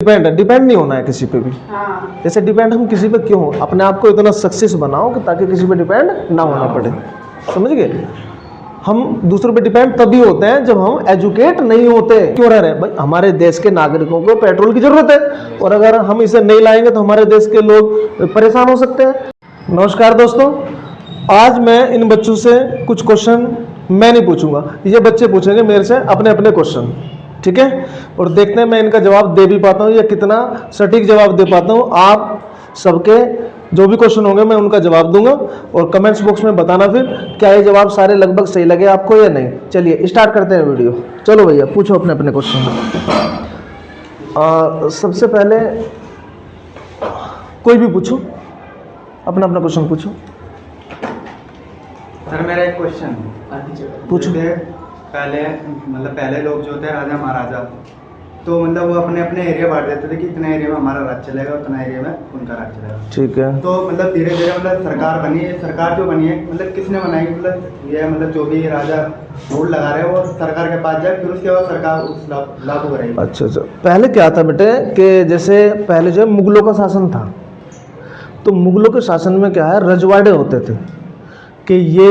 Depend नहीं होना है किसी पे भी। जैसे डिपेंड हम किसी पे क्यों हो, अपने आप को इतना सक्सेस बनाओ कि ताकि किसी पे डिपेंड ना होना पड़े, समझ गए। हम दूसरों पे डिपेंड तभी होते हैं जब हम एजुकेट नहीं होते। क्यों रह रहे हैं भाई, हमारे देश के नागरिकों को पेट्रोल की जरूरत है, और अगर हम इसे नहीं लाएंगे तो हमारे देश के लोग परेशान हो सकते हैं। नमस्कार दोस्तों, आज मैं इन बच्चों से कुछ क्वेश्चन मैं नहीं पूछूंगा, ये बच्चे पूछेंगे मेरे से अपने अपने क्वेश्चन, ठीक है। और देखते हैं मैं इनका जवाब दे भी पाता हूँ या कितना सटीक जवाब दे पाता हूँ। आप सबके जो भी क्वेश्चन होंगे मैं उनका जवाब दूंगा, और कमेंट्स बॉक्स में बताना फिर क्या ये जवाब सारे लगभग सही लगे आपको या नहीं। चलिए स्टार्ट करते हैं वीडियो। चलो भैया पूछो अपने अपने क्वेश्चन। सबसे पहले कोई भी पूछो, अपना अपना क्वेश्चन पूछो। सर मेरा एक क्वेश्चन पूछो। पहले लोग जो थे राजा महाराजा, तो मतलब वो अपने अपने एरिया बांट देते थे कि इतना एरिया में हमारा राज चलेगा, उतना एरिया में उनका राज चलेगा। ठीक है। तो मतलब धीरे धीरे मतलब सरकार बनी है, सरकार जो बनी है मतलब किसने बनाई, मतलब ये मतलब जो भी राजा रूल लगा रहे हैं वो सरकार के पास जाए, फिर उसके बाद सरकार उस लागू करेगी। अच्छा, पहले क्या था बेटे कि जैसे पहले जो है मुगलों का शासन था, तो मुगलों के शासन में क्या है, रजवाड़े होते थे कि ये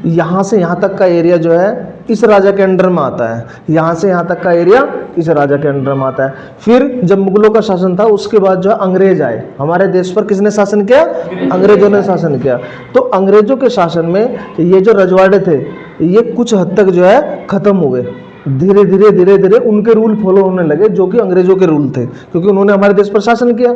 यहाँ से यहाँ तक का एरिया जो है इस राजा के अंडर में आता है, यहाँ से यहाँ तक का एरिया इस राजा के अंडर में आता है। फिर जब मुगलों का शासन था उसके बाद जो है अंग्रेज आए हमारे देश पर। किसने शासन किया? अंग्रेजों ने शासन किया। तो अंग्रेजों के शासन में ये जो रजवाड़े थे ये कुछ हद तक जो है खत्म हुए। धीरे धीरे उनके रूल फॉलो होने लगे जो कि अंग्रेजों के रूल थे, क्योंकि उन्होंने हमारे देश पर शासन किया।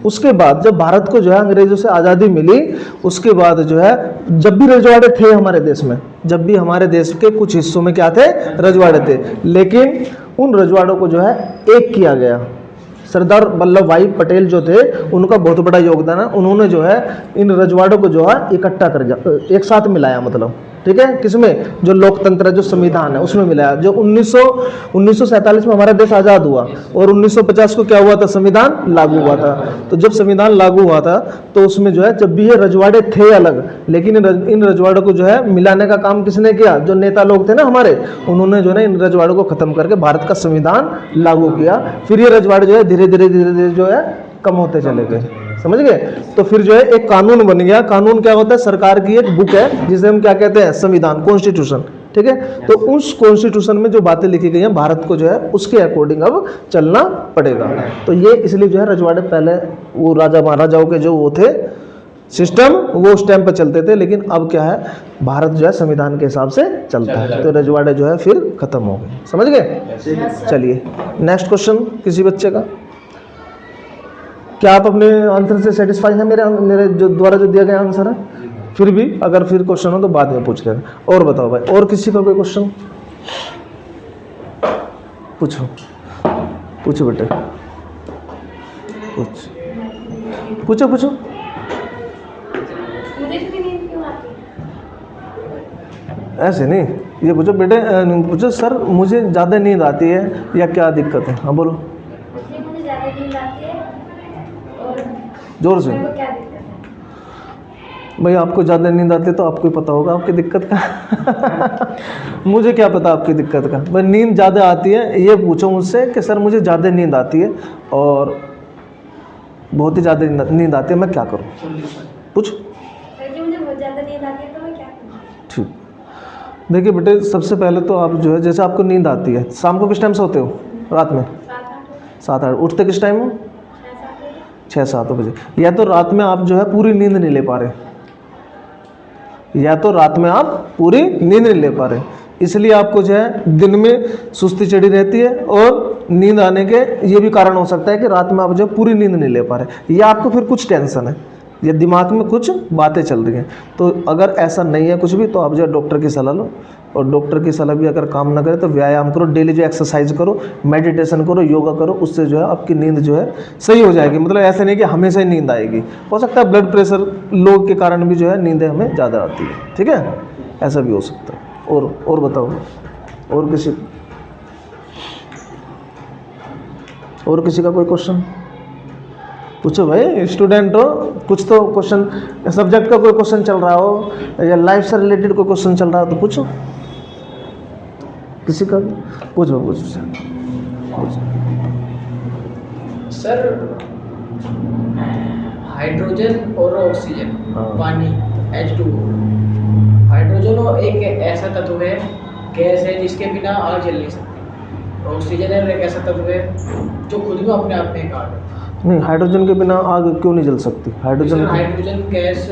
उसके बाद जब भारत को जो है अंग्रेजों से आज़ादी मिली, उसके बाद जो है जब भी रजवाड़े थे हमारे देश में, जब भी हमारे देश के कुछ हिस्सों में क्या थे, रजवाड़े थे, लेकिन उन रजवाड़ों को जो है एक किया गया। सरदार वल्लभ भाई पटेल जो थे उनका बहुत बड़ा योगदान है। उन्होंने जो है इन रजवाड़ों को जो है इकट्ठा कर एक साथ मिलाया, मतलब ठीक है, किसमें, जो लोकतंत्र जो संविधान है उसमें मिलाया। जो 1947 में हमारा देश आज़ाद हुआ और 1950 को क्या हुआ था, संविधान लागू हुआ था। तो जब संविधान लागू हुआ था तो उसमें जो है जब भी ये रजवाड़े थे अलग, लेकिन इन रजवाड़ों को जो है मिलाने का काम किसने किया, जो नेता लोग थे ना हमारे, उन्होंने जो है इन रजवाड़ों को खत्म करके भारत का संविधान लागू किया। फिर ये रजवाड़े जो है धीरे धीरे जो है कम होते चले गए, समझ गए। तो फिर जो है एक कानून बन गया। कानून क्या होता है, सरकार की एक बुक है जिसे हम क्या कहते हैं, संविधान, कॉन्स्टिट्यूशन, ठीक है। तो उस कॉन्स्टिट्यूशन में जो बातें लिखी गई हैं भारत को जो है उसके अकॉर्डिंग अब चलना पड़ेगा। तो ये इसलिए जो है रजवाड़े पहले वो राजा महाराजाओं के जो वो थे सिस्टम, वो उस टाइम पर चलते थे, लेकिन अब क्या है, भारत जो है संविधान के हिसाब से चलता है। तो रजवाड़े जो है फिर खत्म हो गए, समझ गए। चलिए नेक्स्ट क्वेश्चन किसी बच्चे का। क्या आप अपने आंसर से सेटिस्फाई हैं? मेरे जो द्वारा जो दिया गया आंसर है। फिर भी अगर फिर क्वेश्चन हो तो बाद में पूछ लेना। और बताओ भाई, और किसी का कोई क्वेश्चन पूछो, पूछो बेटे, पूछो पूछो। ऐसे नहीं, ये पूछो बेटे, पूछो सर मुझे ज़्यादा नींद आती है या क्या दिक्कत है। हाँ बोलो जोर से। भाई आपको ज़्यादा नींद आती है तो आपको ही पता होगा आपकी दिक्कत का। मुझे क्या पता आपकी दिक्कत का। भाई नींद ज़्यादा आती है ये पूछो मुझसे कि सर मुझे ज़्यादा नींद आती है और बहुत ही ज़्यादा नींद आती है, मैं क्या करूँ? पूछ। ठीक, देखिए बेटे सबसे पहले तो आप जो है जैसे आपको नींद आती है, शाम को किस टाइम सोते हो? रात में 7-8। उठते किस टाइम हो? 6-7 बजे। या तो रात में आप जो है पूरी नींद नहीं ले पा रहे, या तो रात में आप पूरी नींद नहीं ले पा रहे, इसलिए आपको जो है दिन में सुस्ती चढ़ी रहती है। और नींद आने के ये भी कारण हो सकता है कि रात में आप जो पूरी नींद नहीं ले पा रहे, या आपको फिर कुछ टेंशन है या दिमाग में कुछ बातें चल रही हैं। तो अगर ऐसा नहीं है कुछ भी तो आप जो है डॉक्टर की सलाह लो, और डॉक्टर की सलाह भी अगर काम ना करे तो व्यायाम करो, डेली जो एक्सरसाइज करो, मेडिटेशन करो, योगा करो, उससे जो है आपकी नींद जो है सही हो जाएगी। मतलब ऐसा नहीं कि हमेशा ही नींद आएगी, हो सकता है ब्लड प्रेशर लो के कारण भी जो है नींदें हमें ज़्यादा आती है, ठीक है, ऐसा भी हो सकता है। और बताओ, और किसी का कोई क्वेश्चन पूछो भाई। स्टूडेंट हो, कुछ तो क्वेश्चन सब्जेक्ट का कोई क्वेश्चन चल रहा हो या लाइफ से रिलेटेड कोई क्वेश्चन चल रहा हो तो पूछो, किसी का पूछो। सर हाइड्रोजन और ऑक्सीजन, हाँ। पानी H2O, हाइड्रोजन एक ऐसा तत्व है, गैस है जिसके बिना आग जल नहीं सकती। ऑक्सीजन है एक ऐसा तत्व है जो खुद में अपने आप में एक आग है। नहीं, हाइड्रोजन के बिना आग क्यों नहीं जल सकती? सर हाइड्रोजन हाइड्रोजन गैस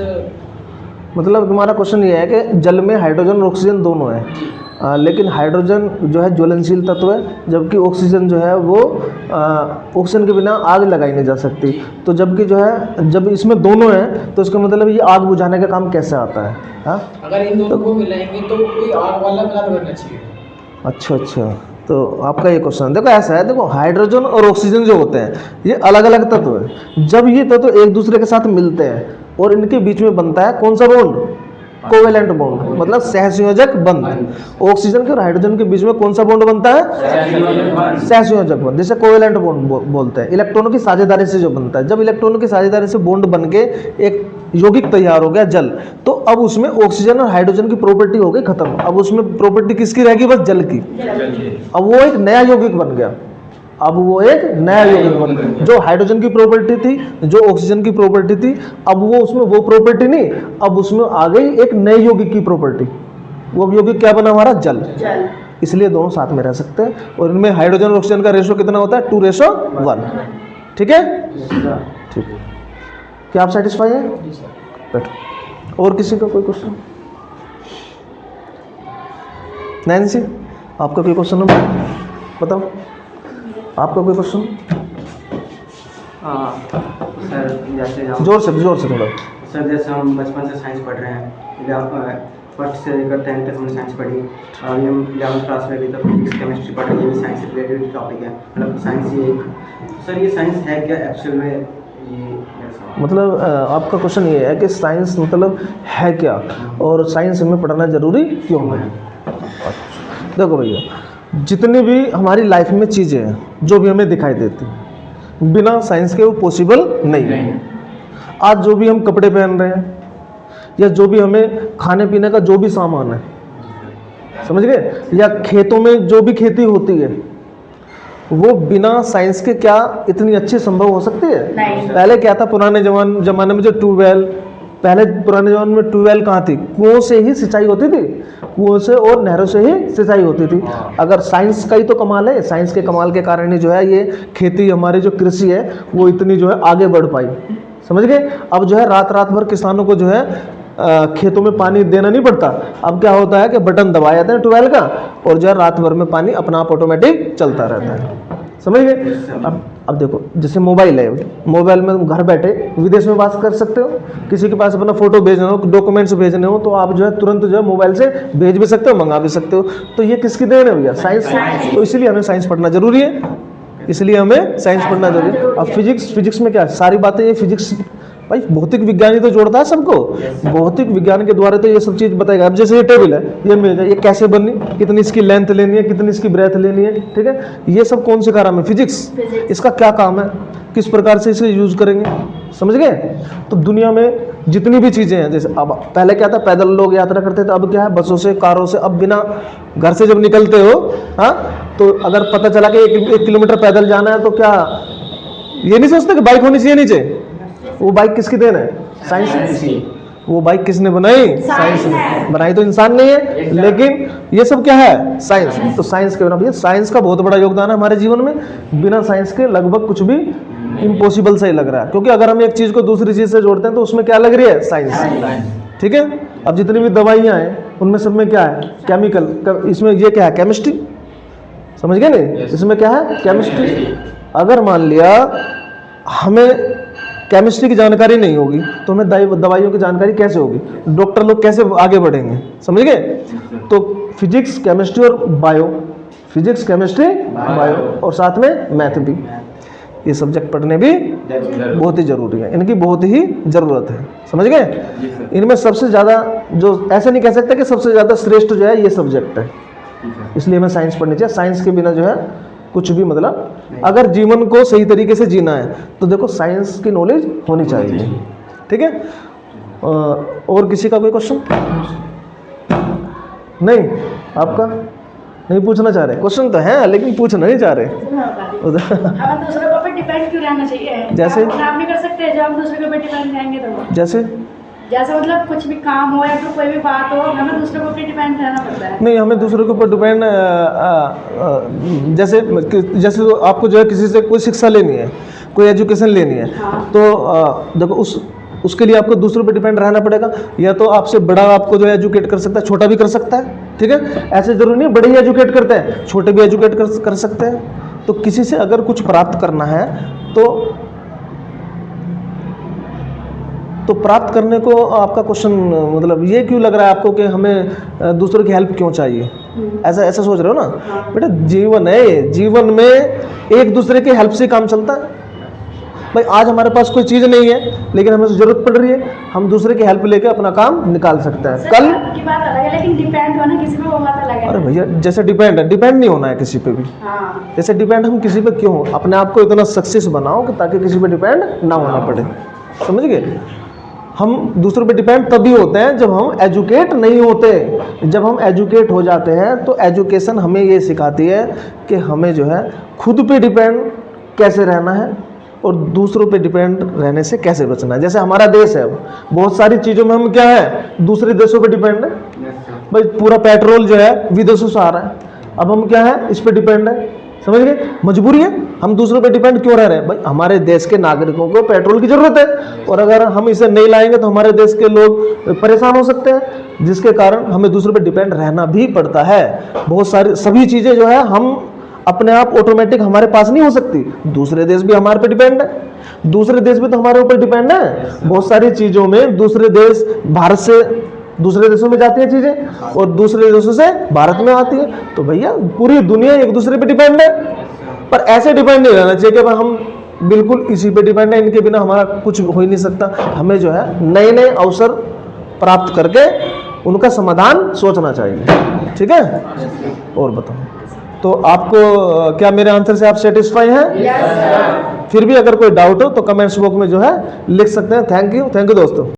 मतलब तुम्हारा क्वेश्चन ये है कि जल में हाइड्रोजन और ऑक्सीजन दोनों है, जी लेकिन हाइड्रोजन जो है ज्वलनशील तत्व है, जबकि ऑक्सीजन जो है वो ऑक्सीजन के बिना आग लगाई नहीं जा सकती। तो जबकि जो है जब इसमें दोनों हैं तो इसका मतलब ये आग बुझाने का काम कैसे आता है? हाँ, अगर इन दोनों को मिलाएंगे तो कोई आग वाला पदार्थ बनना चाहिए। अच्छा अच्छा, तो आपका ये क्वेश्चन देखो ऐसा है, देखो हाइड्रोजन और ऑक्सीजन जो होते हैं ये अलग अलग तत्व हैं। जब ये तत्व एक दूसरे के साथ मिलते हैं और इनके बीच में बनता है कौन सा बॉन्ड? कोवेलेंट बॉन्ड, मतलब सहसंयोजक बंध। ऑक्सीजन के और हाइड्रोजन के बीच में कौन सा बॉन्ड बनता है? सहसंयोजक बंध, जिसे कोवेलेंट बॉन्ड बोलते हैं। इलेक्ट्रॉनों की साझेदारी से जो बनता है। जब इलेक्ट्रॉनों की साझेदारी से बॉन्ड बन के एक यौगिक तैयार हो गया जल, तो अब उसमें ऑक्सीजन और हाइड्रोजन की प्रॉपर्टी हो गई खत्म। अब उसमें प्रॉपर्टी किसकी रहेगी? बस जल की। अब वो एक नया यौगिक बन गया। अब वो एक नया यौगिक बन गया। जो हाइड्रोजन की प्रॉपर्टी थी, जो ऑक्सीजन की प्रॉपर्टी थी, अब वो उसमें वो प्रॉपर्टी नहीं, अब उसमें आ गई एक नए यौगिक की प्रॉपर्टी। वो यौगिक क्या बना हमारा? जल। इसलिए दोनों साथ में रह सकते हैं। और इनमें हाइड्रोजन और ऑक्सीजन का रेशो कितना होता है? 2:1। ठीक है, ठीक है। क्या आप सेटिस्फाई हैं? जी सर। बैठो। और किसी का कोई क्वेश्चन? नैन्सी, आपका कोई क्वेश्चन हो? बताओ, आपका कोई क्वेश्चन? सर जैसे जोर से थोड़ा। सर जैसे हम बचपन से साइंस पढ़ रहे हैं, फर्स्ट से लेकर 10th तक हमने साइंस पढ़ी, और ये हम 11th क्लास में भी तो फिजिक्स केमिस्ट्री पढ़ रहे हैं, ये भी साइंस से रिलेटेड टॉपिक है। मतलब साइंस ये एक, सर ये साइंस है क्या एक्चुअल में? ये मेरा सवाल। मतलब आपका क्वेश्चन ये है कि साइंस मतलब है क्या और साइंस हमें पढ़ना जरूरी क्यों है? देखो भैया, जितनी भी हमारी लाइफ में चीज़ें हैं जो भी हमें दिखाई देती हैं, बिना साइंस के वो पॉसिबल नहीं है। आज जो भी हम कपड़े पहन रहे हैं या जो भी हमें खाने पीने का जो भी सामान है, समझ गए, या खेतों में जो भी खेती होती है, वो बिना साइंस के क्या इतनी अच्छी संभव हो सकती है? नहीं। पहले क्या था? पुराने जमाने में जो ट्यूबवेल, पहले पुराने ज़माने में ट्यूबवेल कहाँ थी? कुओं से ही सिंचाई होती थी, कुओं से और नहरों से ही सिंचाई होती थी। अगर साइंस का ही तो कमाल है, साइंस के कमाल के कारण ही जो है ये खेती, हमारी जो कृषि है वो इतनी जो है आगे बढ़ पाई। समझ गए? अब जो है रात रात भर किसानों को जो है खेतों में पानी देना नहीं पड़ता। अब क्या होता है कि बटन दबाए जाते हैं ट्यूबवेल का और जो है रात भर में पानी अपना आप ऑटोमेटिक चलता रहता है। समझ गए? अब देखो, जैसे मोबाइल है, मोबाइल में तुम घर बैठे विदेश में बात कर सकते हो। किसी के पास अपना फोटो भेजना हो, डॉक्यूमेंट्स भेजने हो, तो आप जो है तुरंत जो है मोबाइल से भेज भी सकते हो, मंगा भी सकते हो। तो ये किसकी देन है भैया? साइंस की। तो इसीलिए हमें साइंस पढ़ना जरूरी है, इसलिए हमें साइंस पढ़ना जरूरी है। अब फिजिक्स में क्या सारी बातें, ये फिजिक्स भाई भौतिक विज्ञान ही तो जोड़ता है सबको। भौतिक विज्ञान के द्वारा तो ये सब चीज़ बताएगा। अब जैसे ये टेबल है, ये मेज है, ये कैसे बननी, कितनी इसकी लेंथ लेनी है, कितनी इसकी ब्रेथ लेनी है, ठीक है, ये सब कौन सिखा रहा है? फिजिक्स। इसका क्या काम है, किस प्रकार से इसे यूज करेंगे, समझ गए? तो दुनिया में जितनी भी चीज़ें हैं, जैसे अब पहले क्या था, पैदल लोग यात्रा करते थे, अब क्या है, बसों से, कारों से। अब बिना घर से जब निकलते हो, हाँ, तो अगर पता चला कि 1 किलोमीटर पैदल जाना है, तो क्या ये नहीं सोचते कि बाइक होनी चाहिए नीचे? वो बाइक किसकी देन है? साइंस की। वो बाइक किसने बनाई? साइंस ने बनाई। तो इंसान नहीं है, लेकिन ये सब क्या है? साइंस। तो साइंस के बिना भैया, साइंस का बहुत बड़ा योगदान है हमारे जीवन में। बिना साइंस के लगभग कुछ भी इम्पॉसिबल सा ही लग रहा है, क्योंकि अगर हम एक चीज़ को दूसरी चीज़ से जोड़ते हैं तो उसमें क्या लग रही है? साइंस। ठीक है। अब जितनी भी दवाइयाँ हैं उनमें सब में क्या है? केमिकल। इसमें ये क्या है? केमिस्ट्री। समझ गए नहीं? इसमें क्या है? केमिस्ट्री। अगर मान लिया हमें केमिस्ट्री की जानकारी नहीं होगी तो हमें दवाइयों की जानकारी कैसे होगी? डॉक्टर लोग कैसे आगे बढ़ेंगे? समझ गए? तो फिजिक्स, केमिस्ट्री और बायो, फिजिक्स, केमिस्ट्री, बायो, और साथ में मैथ भी, ये सब्जेक्ट पढ़ने भी बहुत ही जरूरी है। इनकी बहुत ही ज़रूरत है। समझ गए? इनमें सबसे ज़्यादा जो, ऐसे नहीं कह सकते कि सबसे ज़्यादा श्रेष्ठ जो है ये सब्जेक्ट है, इसलिए हमें साइंस पढ़नी चाहिए। साइंस के बिना जो है कुछ भी, मतलब अगर जीवन को सही तरीके से जीना है तो देखो साइंस की नॉलेज होनी चाहिए। ठीक है। और किसी का कोई क्वेश्चन? नहीं? आपका नहीं पूछना चाह रहे, क्वेश्चन तो है लेकिन पूछना नहीं चाह रहे। उधर हमें दूसरों के ऊपर डिपेंड क्यों रहना चाहिए? जैसे? हम काम नहीं कर सकते जब हम दूसरों के ऊपर डिपेंड रहेंगे तो? जैसे मतलब कुछ भी काम हो या फिर कोई भी बात हो, हमें दूसरों के ऊपर डिपेंड रहना पड़ता है। नहीं, हमें दूसरों के ऊपर डिपेंड जैसे जैसे तो आपको जो है किसी से कोई शिक्षा लेनी है, कोई एजुकेशन लेनी है, हाँ। तो देखो उसके लिए आपको दूसरों पे डिपेंड रहना पड़ेगा। या तो आपसे बड़ा आपको जो है एजुकेट कर सकता है, छोटा भी कर सकता है, ठीक है। ऐसे जरूरी नहीं बड़े ही एजुकेट करते हैं, छोटे भी एजुकेट कर सकते हैं। तो किसी से अगर कुछ प्राप्त करना है तो प्राप्त करने को आपका क्वेश्चन मतलब ये क्यों लग रहा है आपको कि हमें दूसरों की हेल्प क्यों चाहिए, ऐसा सोच रहे हो ना? बेटा जीवन है ये, जीवन में एक दूसरे की हेल्प से काम चलता है। भाई आज हमारे पास कोई चीज़ नहीं है लेकिन हमें जरूरत पड़ रही है, हम दूसरे की हेल्प लेके अपना काम निकाल सकते हैं। कल की बात अलग है लेकिन डिपेंड होना किसी पे वो बात अलग है। अरे भैया जैसे डिपेंड नहीं होना है किसी पे भी। हाँ। जैसे डिपेंड हम किसी पे क्यों हो, अपने आप को इतना सक्सेस बनाओ कि ताकि किसी पे डिपेंड ना होना पड़े, समझ गए? हम दूसरों पे डिपेंड तभी होते हैं जब हम एजुकेट नहीं होते। जब हम एजुकेट हो जाते हैं तो एजुकेशन हमें ये सिखाती है कि हमें जो है खुद पे डिपेंड कैसे रहना है और दूसरों पे डिपेंड रहने से कैसे बचना है। जैसे हमारा देश है, बहुत सारी चीज़ों में हम क्या है दूसरे देशों पे डिपेंड है। भाई पूरा पेट्रोल जो है विदेशों से आ रहा है, अब हम क्या है इस पे डिपेंड है, समझ गए? मजबूरी है, हम दूसरों पे डिपेंड क्यों रह रहे हैं? भाई हमारे देश के नागरिकों को पेट्रोल की जरूरत है और अगर हम इसे नहीं लाएंगे तो हमारे देश के लोग परेशान हो सकते हैं, जिसके कारण हमें दूसरों पे डिपेंड रहना भी पड़ता है। बहुत सारी सभी चीज़ें जो है हम अपने आप ऑटोमेटिक हमारे पास नहीं हो सकती, दूसरे देश भी हमारे पे डिपेंड है, दूसरे देश भी तो हमारे ऊपर डिपेंड है। बहुत सारी चीज़ों में दूसरे देश भारत से दूसरे देशों में जाती है चीज़ें और दूसरे देशों से भारत में आती है। तो भैया पूरी दुनिया एक दूसरे पे डिपेंड है, पर ऐसे डिपेंड नहीं रहना चाहिए कि हम बिल्कुल इसी पे डिपेंड है, इनके बिना हमारा कुछ हो ही नहीं सकता। हमें जो है नए नए अवसर प्राप्त करके उनका समाधान सोचना चाहिए, ठीक है? और बताओ, तो आपको क्या मेरे आंसर से आप सेटिस्फाई हैं? Yes sir. फिर भी अगर कोई डाउट हो तो कमेंट्स बॉक्स में जो है लिख सकते हैं। थैंक यू दोस्तों।